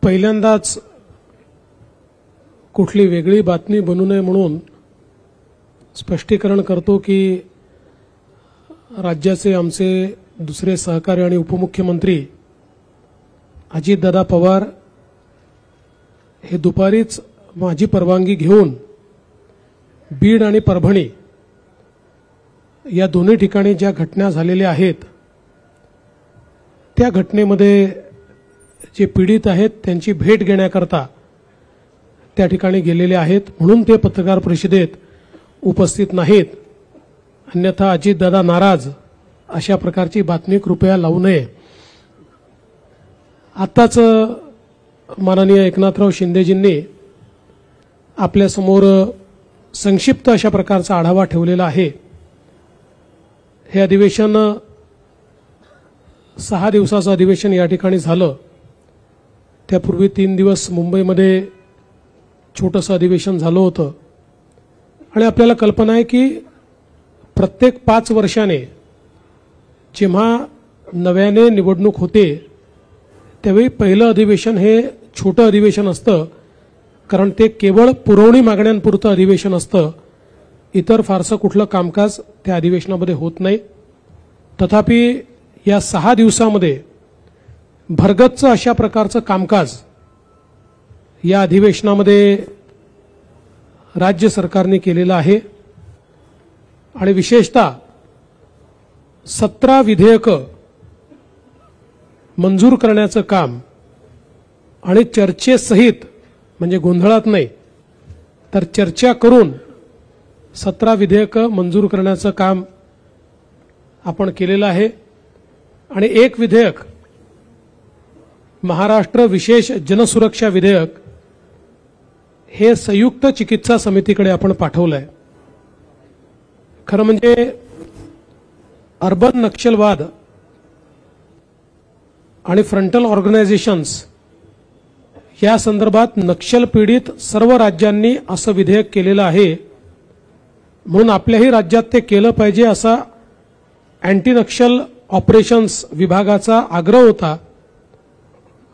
पहिल्यांदाच कुठली वेगळी बातमी बनू नये म्हणून स्पष्टीकरण करतो की राज्याचे आमचे दुसरे सहकारी आणि उपमुख्यमंत्री अजितदादा पवार हे दुपारीच माझी परवानगी घेऊन बीड आणि परभणी या दोन्ही ठिकाणी ज्या घटना झालेल्या आहेत त्या घटनेमध्ये जे पीडित आहेत त्यांची भेट घेण्याकरता त्या ठिकाणी गेलेले आहेत म्हणून ते पत्रकार परिषदेत उपस्थित नाहीत. अन्यथा अजितदादा नाराज अशा प्रकारची बातमी कृपया लावू नये. आताच माननीय एकनाथराव शिंदेजींनी आपल्यासमोर संक्षिप्त अशा प्रकारचा आढावा ठेवलेला आहे. हे अधिवेशन 6 दिवसाचं अधिवेशन या ठिकाणी झालं. त्यापूर्वी 3 दिवस मुंबईमध्ये छोटंसं अधिवेशन झालं होतं आणि आपल्याला कल्पना आहे की प्रत्येक 5 वर्षाने जेव्हा नव्याने निवडणूक होते त्यावेळी पहिलं अधिवेशन हे छोटं अधिवेशन असतं कारण ते केवळ पुरवणी मागण्यांपुरतं अधिवेशन असतं. इतर फारसं कुठलं कामकाज त्या अधिवेशनामध्ये होत नाही. तथापि या 6 दिवसामध्ये भरगच्च अशा प्रकारचं कामकाज या अधिवेशनामध्ये राज्य सरकारने केलेलं आहे आणि विशेषतः 17 विधेयकं मंजूर करण्याचं काम आणि चर्चेसहित म्हणजे गोंधळात नाही तर चर्चा करून 17 विधेयकं मंजूर करण्याचं काम आपण केलेलं आहे. आणि एक विधेयक महाराष्ट्र विशेष जनसुरक्षा विधेयक हे संयुक्त चिकित्सा समितीकडे आपण पाठवलंय. खरं म्हणजे अर्बन नक्षलवाद आणि फ्रंटल ऑर्गनायझेशन्स या संदर्भात नक्षल पीडित सर्व राज्यांनी असं विधेयक केलेलं आहे म्हणून आपल्याही राज्यात ते केलं पाहिजे असा अँटी नक्षल ऑपरेशन्स विभागाचा आग्रह होता.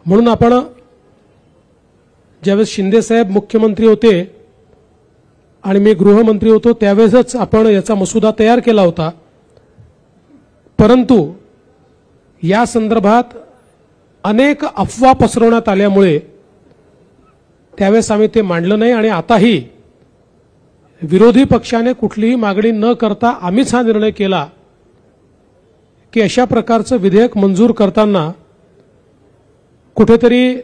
म्हणून आपण ज्यावेळेस शिंदेसाहेब मुख्यमंत्री होते आणि मी गृहमंत्री होतो त्यावेळेसच आपण याचा मसुदा तयार केला होता. परंतु या संदर्भात अनेक अफवा पसरवण्यात आल्यामुळे त्यावेळेस आम्ही ते मांडलं नाही आणि आताही विरोधी पक्षाने कुठलीही मागणी न करता आम्हीच हा निर्णय केला की अशा प्रकारचं विधेयक मंजूर करताना कुठेतरी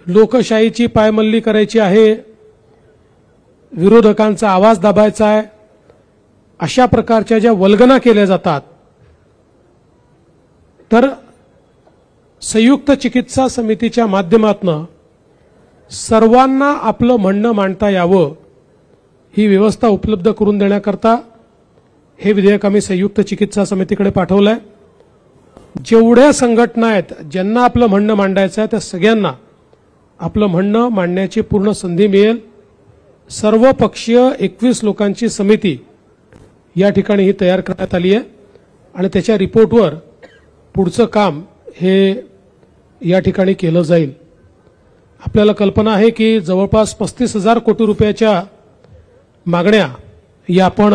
लोकशाहीची पायमल्ली करायची आहे, विरोधकांचा आवाज दाबायचा आहे, अशा प्रकारच्या ज्या वल्गना केल्या जातात तर संयुक्त चिकित्सा समितीच्या माध्यमातून सर्वांना आपलं म्हणणं मांडता यावं ही व्यवस्था उपलब्ध करून देण्याकरता हे विधेयक आम्ही संयुक्त चिकित्सा समितीकडे पाठवलंय. जेवढ्या संघटना आहेत ज्यांना आपलं म्हणणं मांडायचं आहे त्या सगळ्यांना आपलं म्हणणं मांडण्याची पूर्ण संधी मिळेल. सर्व पक्षीय 21 लोकांची समिती या ठिकाणी ही तयार करण्यात आली आहे आणि त्याच्या रिपोर्टवर पुढचं काम हे या ठिकाणी केलं जाईल. आपल्याला कल्पना आहे की जवळपास 35,000 कोटी रुपयाच्या मागण्या या आपण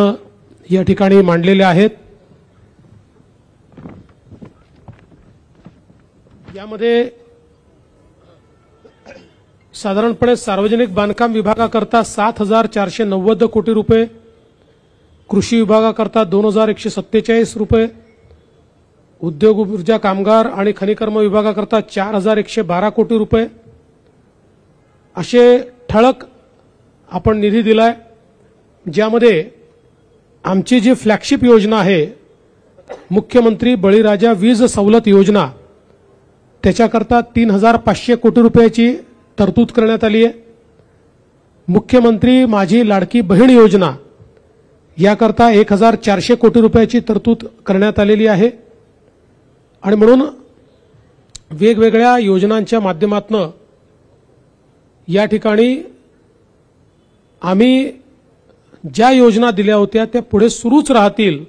या ठिकाणी मांडलेल्या आहेत. यामध्ये साधारणपणे सार्वजनिक बांधकाम विभागाकरता 7,490 कोटी रुपये, कृषी विभागाकरता 2,147 रुपये, उद्योग ऊर्जा कामगार आणि खनिकर्म विभागाकरता 4,112 कोटी रुपये असे ठळक आपण निधी दिलाय. ज्यामध्ये आमची जी फ्लॅगशिप योजना आहे मुख्यमंत्री बळीराजा वीज सवलत योजना त्याच्याकरता 3,500 कोटी रुपयाची तरतूद करण्यात आली आहे. मुख्यमंत्री माझी लाडकी बहीण योजना याकरता 1,400 कोटी रुपयाची तरतूद करण्यात आलेली आहे. आणि म्हणून वेगवेगळ्या योजनांच्या माध्यमातून या ठिकाणी आम्ही ज्या योजना दिल्या होत्या त्या पुढे सुरूच राहतील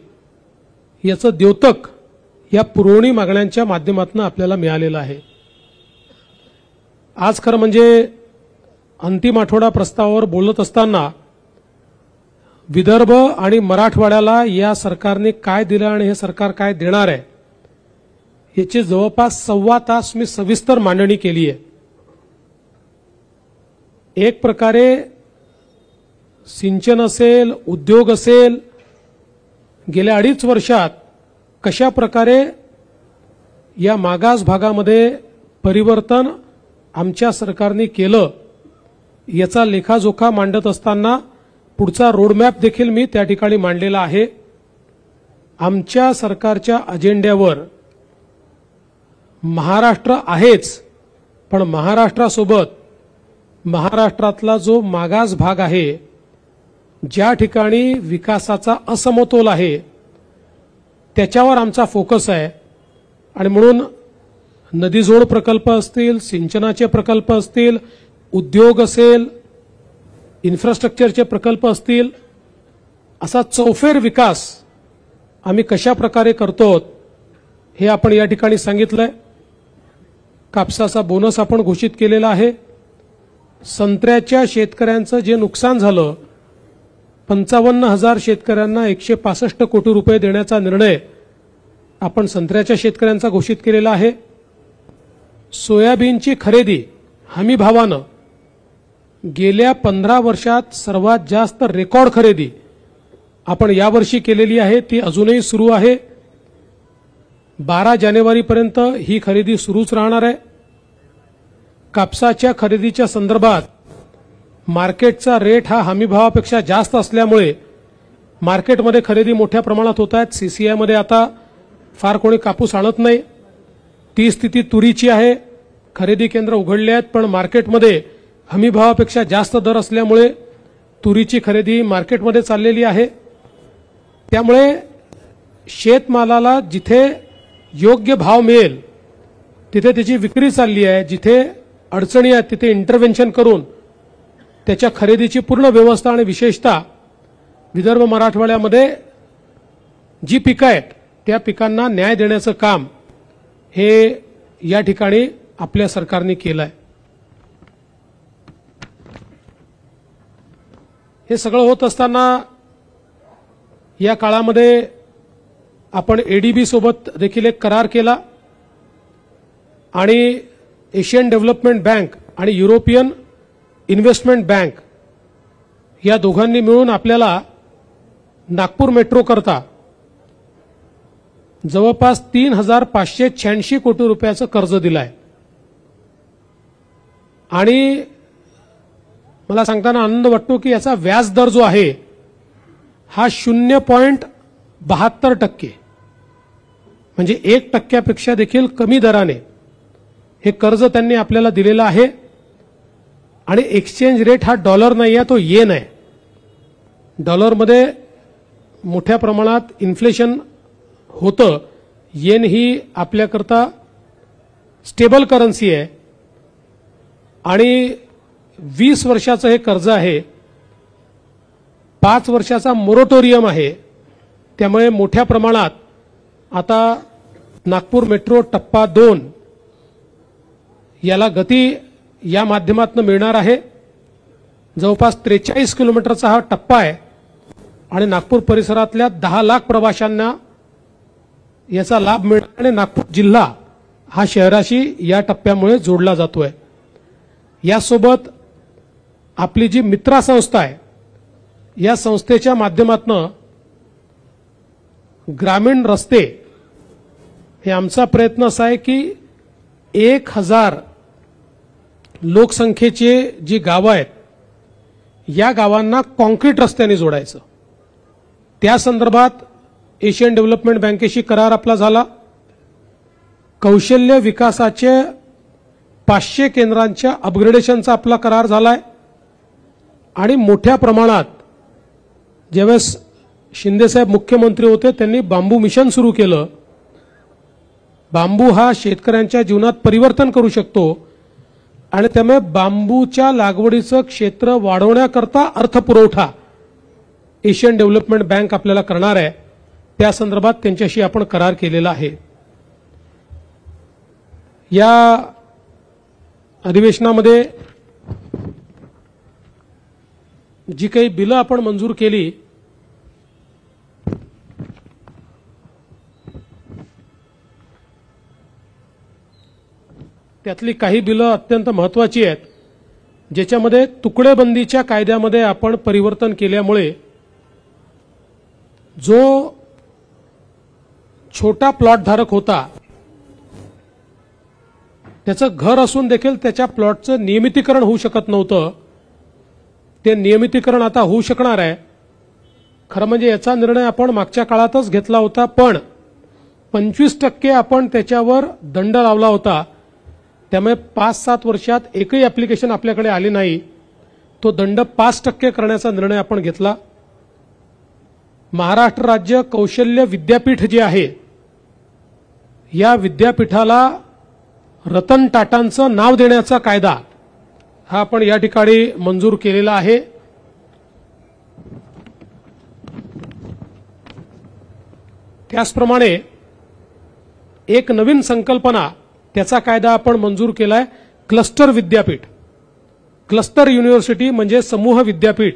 याचं द्योतक या पुरवणी मागण्यांच्या माध्यमातून आपल्याला मिळालेलं आहे. आज खरं म्हणजे अंतिम आठवडा प्रस्तावावर बोलत असताना विदर्भ आणि मराठवाड्याला या सरकारने काय दिलं आणि हे सरकार काय देणार आहे याची जवळपास 1.25 तास मी सविस्तर मांडणी केली आहे. एक प्रकारे सिंचन असेल, उद्योग असेल, गेल्या 2.5 वर्षात कशा प्रकारे या मागास भागामध्ये परिवर्तन आमच्या सरकारने केलं याचा लेखाजोखा मांडत असताना पुढचा रोडमॅप देखील मी त्या ठिकाणी मांडलेला आहे. आमच्या सरकारच्या अजेंड्यावर महाराष्ट्र आहेच, पण महाराष्ट्रासोबत महाराष्ट्रातला जो मागास भाग आहे, ज्या ठिकाणी विकासाचा असमतोल आहे, त्याच्यावर आमचा फोकस आहे. आणि म्हणून नदीजोड प्रकल्प असतील, सिंचनाचे प्रकल्प असतील, उद्योग असेल, इन्फ्रास्ट्रक्चरचे प्रकल्प असतील, असा चौफेर विकास आम्ही कशा प्रकारे करतो हे आपण या ठिकाणी सांगितलंय. कापसाचा बोनस आपण घोषित केलेला आहे. संत्र्याच्या शेतकऱ्यांचं जे नुकसान झालं, 55,000 शेतकऱ्यांना 165 कोटी रुपये देण्याचा निर्णय आपण संत्र्याच्या शेतकऱ्यांचा घोषित केलेला आहे. सोयाबीनची खरेदी हमी भावानं गेल्या 15 वर्षात सर्वात जास्त रेकॉर्ड खरेदी आपण यावर्षी केलेली आहे. ती अजूनही सुरू आहे. 12 जानेवारीपर्यंत ही खरेदी सुरूच राहणार आहे. कापसाच्या खरेदीच्या संदर्भात मार्केटचा रेट हा हमीभावापेक्षा जास्त असल्यामुळे मार्केटमध्ये खरेदी मोठ्या प्रमाणात होत आहेत. सीसीआयमध्ये आता फार कोणी कापूस आणत नाही. ती स्थिती तुरीची आहे. खरेदी केंद्र उघडले आहेत, पण मार्केटमध्ये हमीभावापेक्षा जास्त दर असल्यामुळे तुरीची खरेदी मार्केटमध्ये चाललेली आहे. त्यामुळे शेतमालाला जिथे योग्य भाव मिळेल तिथे त्याची विक्री चालली आहे. जिथे अडचणी आहेत तिथे इंटरव्हेन्शन करून त्याच्या खरेदीची पूर्ण व्यवस्था आणि विशेषतः विदर्भ मराठवाड्यामध्ये जी पिकं आहेत त्या पिकांना न्याय देण्याचं काम हे या ठिकाणी आपल्या सरकारने केलं आहे. हे सगळं होत असताना या काळामध्ये आपण एडीबी सोबत देखील एक करार केला आणि एशियन डेव्हलपमेंट बँक आणि युरोपियन इन्व्हेस्टमेंट बँक या दोघांनी मिळून आपल्याला नागपूर मेट्रो करता जवळपास 3,586 कोटी रुपयाचं कर्ज दिलं आहे. आणि मला सांगताना आनंद वाटतो की याचा व्याजदर जो आहे हा 0.72%, म्हणजे 1% देखील कमी दराने हे कर्ज त्यांनी आपल्याला दिलेलं आहे. आणि एक्सचेंज रेट हा डॉलर नाही आहे, तो येन आहे. डॉलरमध्ये मोठ्या प्रमाणात इन्फ्लेशन होतं. येन ही आपल्याकरता स्टेबल करन्सी आहे आणि 20 वर्षाचं हे कर्ज आहे. 5 वर्षाचा मोरेटोरियम आहे. त्यामुळे मोठ्या प्रमाणात आता नागपूर मेट्रो टप्पा 2 याला गती या माध्यमातून मिळणार आहे. जवळपास 43 किलोमीटरचा हा टप्पा आहे आणि नागपूर परिसरातल्या 10 लाख प्रवाशांना याचा लाभ मिळणार आणि नागपूर जिल्हा हा शहराशी या टप्प्यामुळे जोडला जातोय. यासोबत आपली जी मित्रा संस्था आहे या संस्थेच्या माध्यमातून ग्रामीण रस्ते हे आमचा प्रयत्न असा आहे की 1,000 लोकसंख्येचे जी गावं आहेत या गावांना कॉन्क्रीट रस्त्याने जोडायचं. त्या संदर्भात एशियन डेव्हलपमेंट बँकेशी करार आपला झाला. कौशल्य विकासाचे 500 केंद्रांच्या अपग्रेडेशनचा आपला करार झालाय. आणि मोठ्या प्रमाणात ज्यावेळेस शिंदेसाहेब मुख्यमंत्री होते त्यांनी बांबू मिशन सुरू केलं. बांबू हा शेतकऱ्यांच्या जीवनात परिवर्तन करू शकतो आणि त्यामुळे बांबूच्या लागवडीचं क्षेत्र वाढवण्याकरता अर्थपुरवठा एशियन डेव्हलपमेंट बँक आपल्याला करणार आहे. त्या संदर्भात त्यांच्याशी आपण करार केलेला आहे. या अधिवेशनामध्ये जी काही बिलं आपण मंजूर केली त्यातली काही बिलं अत्यंत महत्त्वाची आहेत, ज्याच्यामध्ये तुकडेबंदीच्या कायद्यामध्ये आपण परिवर्तन केल्यामुळे जो छोटा प्लॉट धारक होता त्याचं घर असून देखील त्याच्या प्लॉटचं नियमितीकरण होऊ शकत नव्हतं, ते नियमितीकरण आता होऊ शकणार आहे. खरं म्हणजे याचा निर्णय आपण मागच्या काळातच घेतला होता, पण 25% आपण त्याच्यावर दंड लावला होता. त्यामुळे 5-7 वर्षात एकही ॲप्लिकेशन आपल्याकडे आली नाही. तो दंड 5% करण्याचा निर्णय आपण घेतला. महाराष्ट्र राज्य कौशल्य विद्यापीठ जे आहे, या विद्यापीठाला रतन टाटांचं नाव देण्याचा कायदा हा आपण या ठिकाणी मंजूर केलेला आहे. त्याचप्रमाणे एक नवीन संकल्पना, त्याचा कायदा आपण मंजूर केलाय, क्लस्टर विद्यापीठ. क्लस्टर युनिव्हर्सिटी म्हणजे समूह विद्यापीठ.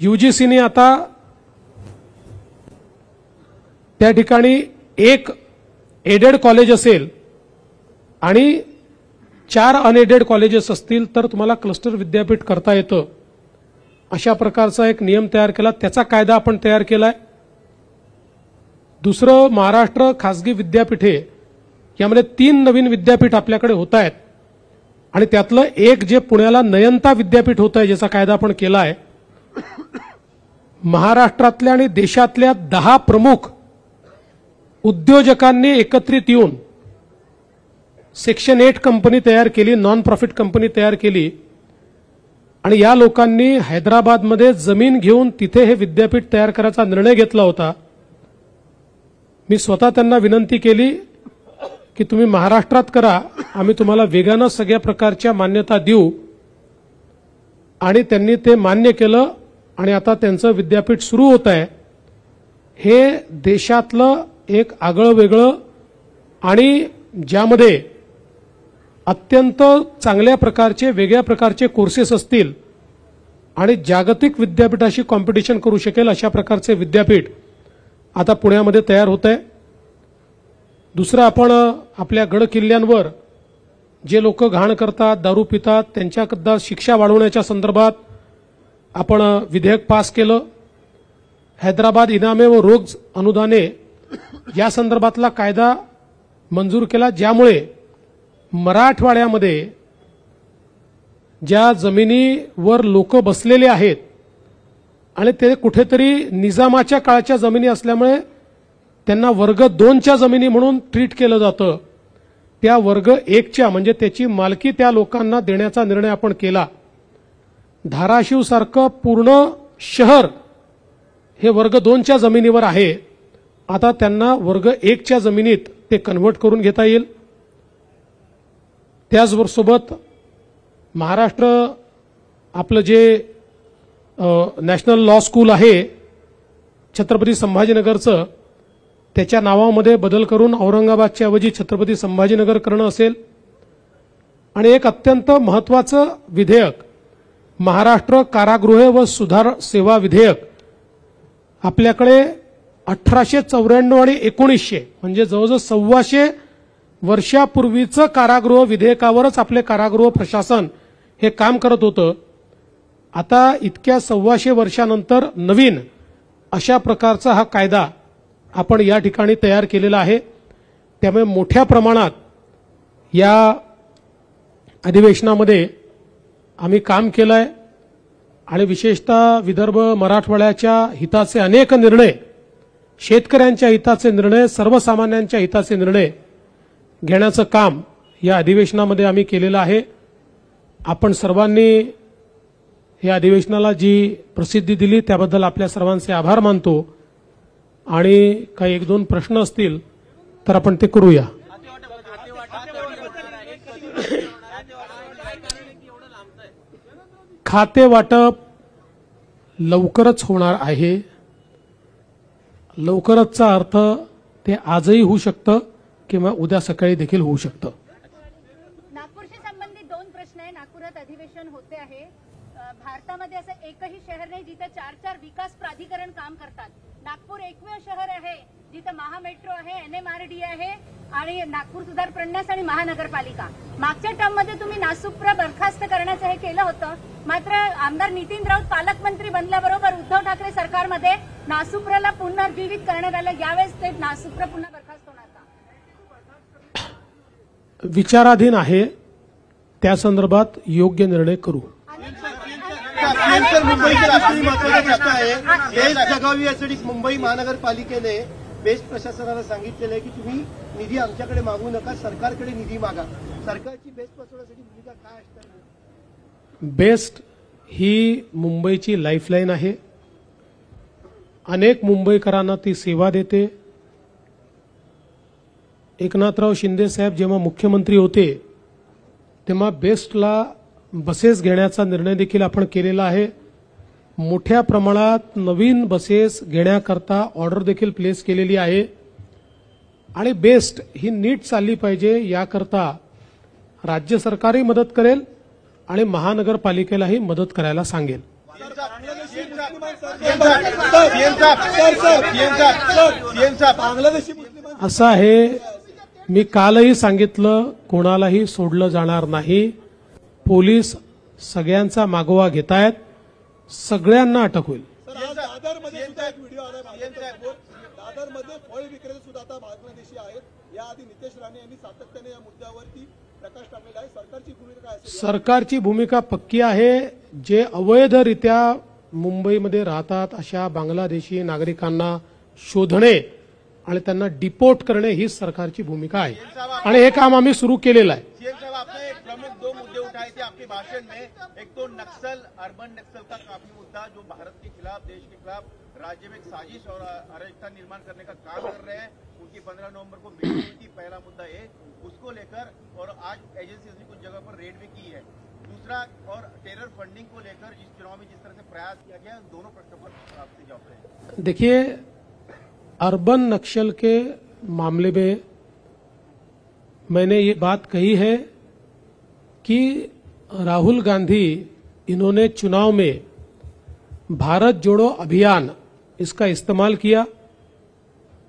यूजीसीने आता त्या ठिकाणी एक एडेड कॉलेज असेल आणि 4 अनएडेड कॉलेजेस असतील तर तुम्हाला क्लस्टर विद्यापीठ करता येतं, अशा प्रकारचा एक नियम तयार केला. त्याचा कायदा आपण तयार केलाय. दुसरं, महाराष्ट्र खासगी विद्यापीठे, यामध्ये 3 नवीन विद्यापीठ आपल्याकडे होत आहेत आणि त्यातलं एक जे पुण्याला नयनता विद्यापीठ होत आहे, ज्याचा कायदा आपण केला आहे. महाराष्ट्रातल्या आणि देशातल्या 10 प्रमुख उद्योजकांनी एकत्रित येऊन सेक्शन 8 कंपनी तयार केली, नॉन प्रॉफिट कंपनी तयार केली आणि या लोकांनी हैदराबादमध्ये जमीन घेऊन तिथे हे विद्यापीठ तयार करायचा निर्णय घेतला होता. मी स्वतः त्यांना विनंती केली की तुम्ही महाराष्ट्रात करा, आम्ही तुम्हाला वेगानं सगळ्या प्रकारच्या मान्यता देऊ, आणि त्यांनी ते मान्य केलं आणि आता त्यांचं विद्यापीठ सुरू होत आहे. हे देशातलं एक आगळं वेगळं आणि ज्यामध्ये अत्यंत चांगल्या प्रकारचे वेगळ्या प्रकारचे कोर्सेस असतील आणि जागतिक विद्यापीठाशी कॉम्पिटिशन करू शकेल अशा प्रकारचे विद्यापीठ आता पुण्यामध्ये तयार होत आहे. दुसरं, आपण आपल्या गड किल्ल्यांवर जे लोक घाण करतात, दारू पितात, त्यांच्याकरता शिक्षा वाढवण्याच्या संदर्भात आपण विधेयक पास केलं. हैदराबाद इनामे व रोज अनुदाने या संदर्भातला कायदा मंजूर केला, ज्यामुळे मराठवाड्यामध्ये ज्या जमिनीवर लोक बसलेले आहेत आणि ते कुठेतरी निजामाच्या काळाच्या जमिनी असल्यामुळे त्यांना वर्ग 2च्या जमिनी म्हणून ट्रीट केलं जातं, त्या वर्ग 1च्या म्हणजे त्याची मालकी त्या लोकांना देण्याचा निर्णय आपण केला. धाराशिव सारखं पूर्ण शहर हे वर्ग 2च्या जमिनीवर आहे, आता त्यांना वर्ग 1च्या जमिनीत ते कन्व्हर्ट करून घेता येईल. त्याचबरोबर महाराष्ट्र आपलं जे नॅशनल लॉ स्कूल आहे छत्रपती संभाजीनगरचं, त्याच्या नावामध्ये बदल करून औरंगाबादच्या ऐवजी छत्रपती संभाजीनगर करणं असेल. आणि एक अत्यंत महत्त्वाचं विधेयक, महाराष्ट्र कारागृह व सुधार सेवा विधेयक, आपल्याकडे 1894 आणि 1900 म्हणजे जवळजवळ 125 वर्षापूर्वीचं कारागृह विधेयकावरच आपले कारागृह प्रशासन हे काम करत होतं. आता इतक्या 125 वर्षानंतर नवीन अशा प्रकारचा हा कायदा आपण या ठिकाणी तयार केलेला आहे. त्यामुळे मोठ्या प्रमाणात या अधिवेशनामध्ये आम्ही काम केलं आहे आणि विशेषतः विदर्भ मराठवाड्याच्या हिताचे अनेक निर्णय, शेतकऱ्यांच्या हिताचे निर्णय, सर्वसामान्यांच्या हिताचे निर्णय घेण्याचं काम या अधिवेशनामध्ये आम्ही केलेलं आहे. आपण सर्वांनी या अधिवेशनाला जी प्रसिद्धी दिली त्याबद्दल आपल्या सर्वांचे आभार मानतो. आणि काही 1-2 प्रश्न असतील तर आपण ते करूया. खाते वाटप लवकरच होणार आहे. लवकरचचा अर्थ ते आजही होऊ शकतं किंवा उद्या सकाळी देखील होऊ शकतं. भाषण होते आहे. भारतामध्ये असं एकही शहर नाही जिथे 4-4 विकास प्राधिकरण काम करतात. नागपूर एकमेव शहर आहे जिथे महामेट्रो आहे, NMRD आहे आणि नागपूर सुधार प्रन्यास आणि महानगरपालिका. मागच्या टर्म मध्ये तुम्ही नासुप्र बरखास्त करण्याचं हे केलं होतं. मात्र आमदार नितीन राऊत पालकमंत्री बनल्याबरोबर उद्धव ठाकरे सरकारमध्ये नासुप्रला पुनर्जीवित करण्यात आलं. यावेळेस ते नासुप्र पुन्हा बरखास्त होणार का? विचाराधीन आहे, त्या संदर्भात योग्य निर्णय करू. मुंबईचा राष्ट्रीय महत्वाचा प्रश्न आहे. बेस्ट जगावी यासाठी मुंबई महानगरपालिकेने बेस्ट प्रशासनाला सांगितलेलं आहे की तुम्ही निधी आमच्याकडे मागू नका, सरकारकडे निधी मागा. सरकारची बेस्ट बसवण्यासाठी भूमिका काय असणार? बेस्ट ही मुंबईची लाईफलाईन आहे. अनेक मुंबईकरांना ती सेवा देते. एकनाथराव शिंदे साहेब जेव्हा मुख्यमंत्री होते तेव्हा बेस्टला बसेस घेण्याचा निर्णय देखील आपण केलेला आहे. मोठ्या प्रमाणात नवीन बसेस घेण्याकरता ऑर्डर देखील प्लेस केलेली आहे आणि बेस्ट ही नीट चालली पाहिजे याकरता राज्य सरकारही मदत करेल आणि महानगरपालिकेलाही मदत करायला सांगेल. असं आहे, मी कालही सांगितलं, कोणालाही सोडलं जाणार नाही. पोलीस सगळ्यांचा मागोवा घेत आहेत, सगळ्यांना अटक होईल. दादरमध्ये सुद्धा एक व्हिडिओ आला. दादरमध्ये फळ विक्रेते सुद्धा आता बांगलादेशी आहेत. याआधी नितेश राणे यांनी सातत्याने या मुद्द्यावरती प्रकाश टाकलेला आहे. सरकारची भूमिका काय असेल? सरकारची भूमिका पक्की आहे. जे अवैधरित्या मुंबईमध्ये राहतात अशा बांगलादेशी नागरिकांना शोधणे आणि त्यांना डिपोर्ट करणे ही सरकारची भूमिका आहे आणि हे काम आम्ही सुरू केलेलं आहे. सीएम साहब, आपने एक प्रमुख 2 मुद्दे उठाए थे आपके भाषण में. एक तो नक्सल, अर्बन नक्सल का काफी मुद्दा जो भारत के खिलाफ, देश के खिलाफ राज्य में एक साजिश और अराजकता निर्माण करने का काम कर रहे हैं. उनकी 15 नवंबर को मीटिंग हुई थी. पहला मुद्दा है उसको लेकर, और आज एजेंसी ने कुछ जगह पर रेड भी की है. दूसरा, और टेरर फंडिंग को लेकर इस चुनाव में जिस तरह से प्रयास किया गया, दोनों प्रश्नों पर आपसे जवाब रहे. देखिए, अर्बन नक्सल के मामले में मैंने ये बात कही है कि राहुल गांधी इन्होंने चुनाव में भारत जोड़ो अभियान इसका इस्तेमाल किया.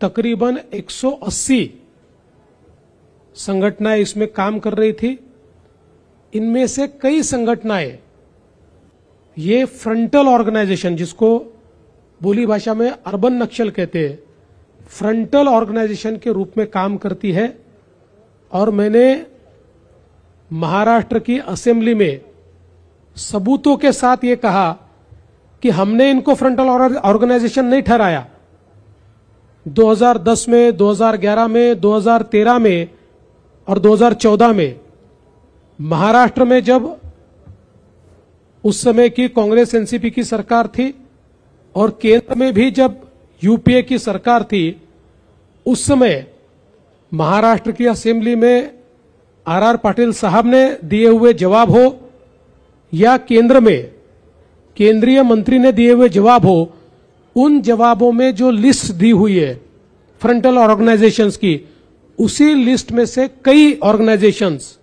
तकरीबन 180 संगठनाएं इसमें काम कर रही थी. इनमें से कई संगठनाएं ये फ्रंटल ऑर्गेनाइजेशन, जिसको बोली भाषा में अर्बन नक्सल कहते हैं, फ्रंटल ऑर्गेनाइजेशन के रूप में काम करती है. और मैंने महाराष्ट्र की असेंबली में सबूतों के साथ ये कहा कि हमने इनको फ्रंटल ऑर्गेनाइजेशन नहीं ठहराया. 2010 में, 2011 में, 2013 में और 2014 में महाराष्ट्र में जब उस समय की कांग्रेस एनसीपी की सरकार थी और केंद्र में भी जब यूपीए की सरकार थी, उस समय महाराष्ट्र की असेंबली में आर पाटिल साहब ने दिए हुए जवाब हो या केंद्र में केंद्रीय मंत्री ने दिए हुए जवाब हो, उन जवाबों में जो लिस्ट दी हुई है फ्रंटल ऑर्गेनाइजेशंस की, उसी लिस्ट में से कई ऑर्गेनाइजेशंस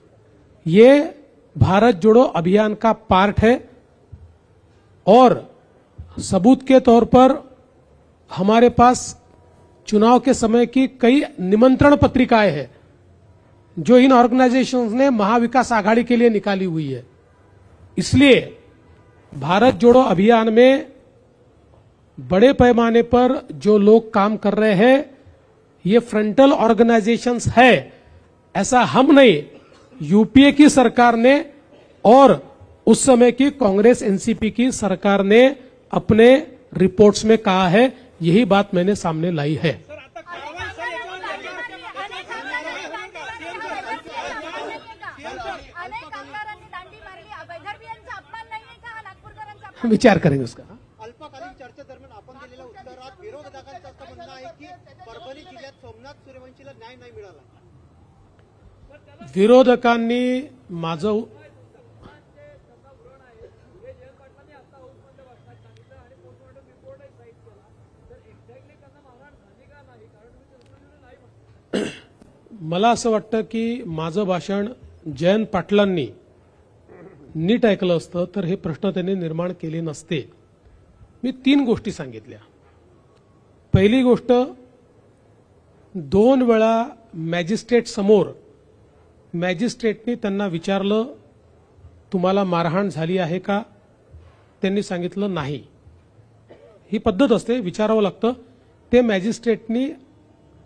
ये भारत जोड़ो अभियान का पार्ट है. और सबूत के तौर पर हमारे पास चुनाव के समय की कई निमंत्रण पत्रिकाएं हैं जो इन ऑर्गेनाइजेशंस ने महाविकास आघाड़ी के लिए निकाली हुई है. इसलिए भारत जोड़ो अभियान में बड़े पैमाने पर जो लोग काम कर रहे हैं ये फ्रंटल ऑर्गेनाइजेशंस है, ऐसा हम नहीं, यूपीए की सरकार ने और उस समय की कांग्रेस एनसीपी की सरकार ने अपने रिपोर्ट्स में कहा है. यही बात मैंने सामने लाई है. विचार करेंगे उसका. अल्पकालीन चर्चेदरम्यान आपण दिलेल्या उत्तरात विरोधकांचं असं म्हणणं आहे की परभणी जिल्ह्यात सोमनाथ सूर्यवंशीला न्याय नाही मिळाला. विरोधकांनी माझं मला असं वाटतं की माझं भाषण जयंत पाटलांनी नीट ऐकलं असतं तर हे प्रश्न त्यांनी निर्माण केले नसते. मी 3 गोष्टी सांगितल्या. पहिली गोष्ट, 2 वेळा मॅजिस्ट्रेट समोर मॅजिस्ट्रेटनी त्यांना विचारलं तुम्हाला मारहाण झाली आहे का? त्यांनी सांगितलं नाही. ही पद्धत असते, विचारावं लागतं. ते मॅजिस्ट्रेटनी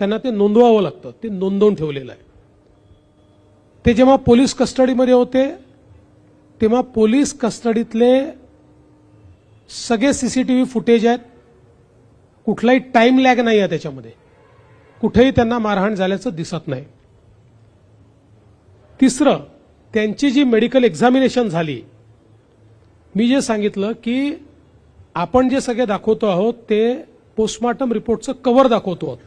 त्यांना ते नोंदवावं लागतं. ते नोंदवून ठेवलेलं आहे. ते जेव्हा पोलीस कस्टडीमध्ये होते तेव्हा पोलीस कस्टडीतले सगळे सीसीटीव्ही फुटेज आहेत. कुठलाही टाइम लॅग नाही आहे त्याच्यामध्ये. कुठेही त्यांना मारहाण झाल्याचं दिसत नाही. तिसरं, त्यांची जी मेडिकल एक्झामिनेशन झाली, मी जे सांगितलं की आपण जे सगळे दाखवतो आहोत ते पोस्टमॉर्टम रिपोर्टचं कव्हर दाखवतो आहोत,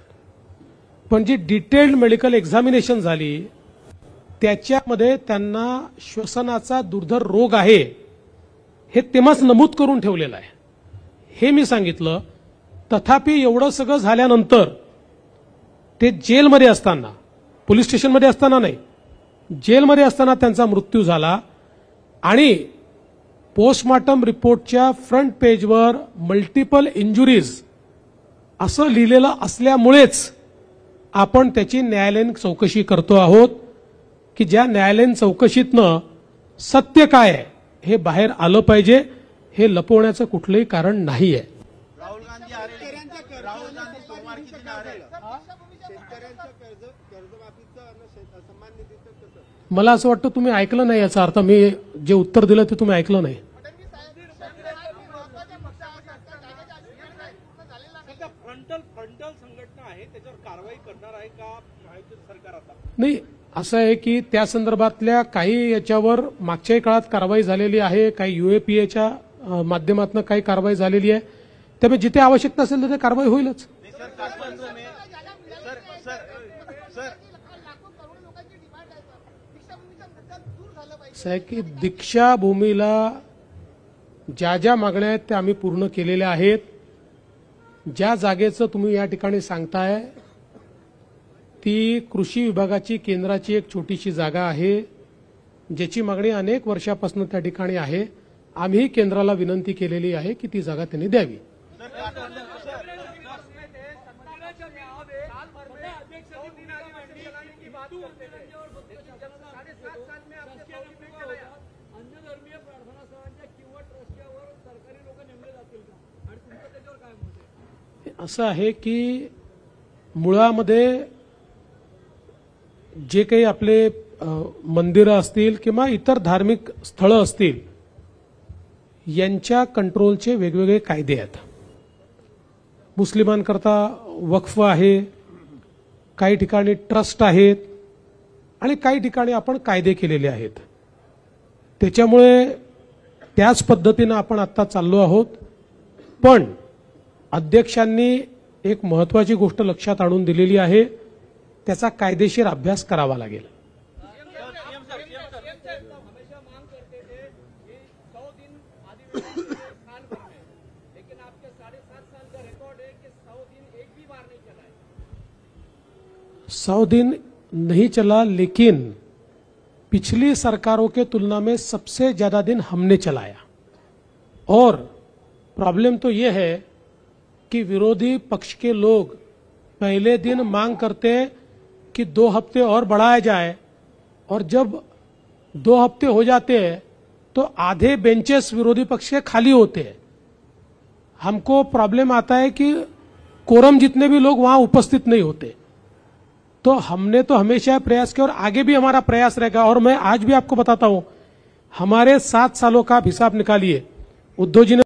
पण जी डिटेल्ड मेडिकल एक्झामिनेशन झाली त्याच्यामध्ये त्यांना श्वसनाचा दुर्धर रोग आहे हे तेव्हाच नमूद करून ठेवलेलं आहे. हे मी सांगितलं. तथापि एवढं सगळं झाल्यानंतर ते जेलमध्ये असताना, पोलीस स्टेशनमध्ये असताना नाही, जेलमध्ये असताना त्यांचा मृत्यू झाला आणि पोस्टमॉर्टम रिपोर्टच्या फ्रंट पेजवर मल्टिपल इंजुरीज असं लिहिलेलं असल्यामुळेच आपण त्याची न्यायालयीन चौकशी करतो आहोत की ज्या न्यायालयीन चौकशीतनं सत्य काय आहे हे बाहेर आलं पाहिजे. हे लपवण्याचं कुठलंही कारण नाही आहे. राहुल गांधी आ रहे हैं। राहुल गांधी सोमवार के दिन आ रहे हैं। शेतकऱ्यांच्या कर्जमाफीचं आणि सन्मान निधीचं कसं? मला असं वाटतं तुम्ही ऐकलं नाही. याचा अर्थ मी जे उत्तर दिलं ते तुम्ही ऐकलं नाही. फ्रंटल संघटना आहे त्याच्यावर कारवाई करणार आहे का महायुतीचं सरकार? आता नाही, असं आहे की त्या संदर्भातल्या काही याच्यावर मागच्याही काळात कारवाई झालेली आहे. काही UAPAच्या माध्यमातून काही कारवाई झालेली आहे. त्यामुळे जिथे आवश्यकता असेल तिथे कारवाई होईलच. नहीं सर, काठमांडू में सर असं आहे की दीक्षाभूमीला ज्या ज्या मागण्या आहेत त्या आम्ही पूर्ण केलेल्या आहेत. ज्या जागेचं तुम्ही या ठिकाणी सांगताय ती कृषी विभागाची केंद्राची एक छोटीशी जागा आहे ज्याची मागणी अनेक वर्षापासून त्या ठिकाणी आहे. आम्ही केंद्राला विनंती केलेली आहे की ती जागा त्यांनी द्यावी. असं आहे की मुळामध्ये जे काही आपले मंदिरं असतील किंवा इतर धार्मिक स्थळं असतील यांच्या कंट्रोलचे वेगवेगळे कायदे आहेत. मुस्लिमांकरता वक्फ आहे, काही ठिकाणी ट्रस्ट आहेत आणि काही ठिकाणी आपण कायदे केलेले आहेत. त्याच्यामुळे त्याच पद्धतीनं आपण आता चाललो आहोत. पण अध्यक्षांनी एक महत्त्वाची गोष्ट लक्षात आणून दिलेली आहे, त्याचा कायदेशीर अभ्यास करावा लागेल. हमेशा मांग करते थे कि 100 दिन अधिवेशन खान करने, लेकिन आपके 7.5 साल का रिकॉर्ड है कि 100 दिन एक भी बार नहीं चला है. 100 दिन नहीं चला, लेकिन पिछली सरकारों के तुलना में सबसे ज्यादा दिन हमने चलाया. और प्रॉब्लम तो ये है कि विरोधी पक्ष के लोग पहले दिन मांग करते कि 2 हफ्ते और बढ़ाया जाए, और जब 2 हफ्ते हो जाते हैं तो आधे बेंचेस विरोधी पक्ष के खाली होते हैं. हमको प्रॉब्लम आता है कि कोरम जितने भी लोग वहां उपस्थित नहीं होते. तो हमने तो हमेशा प्रयास किया और आगे भी हमारा प्रयास रहेगा. और मैं आज भी आपको बताता हूं, हमारे 7 सालों का हिसाब निकालिए. उद्धव जी ने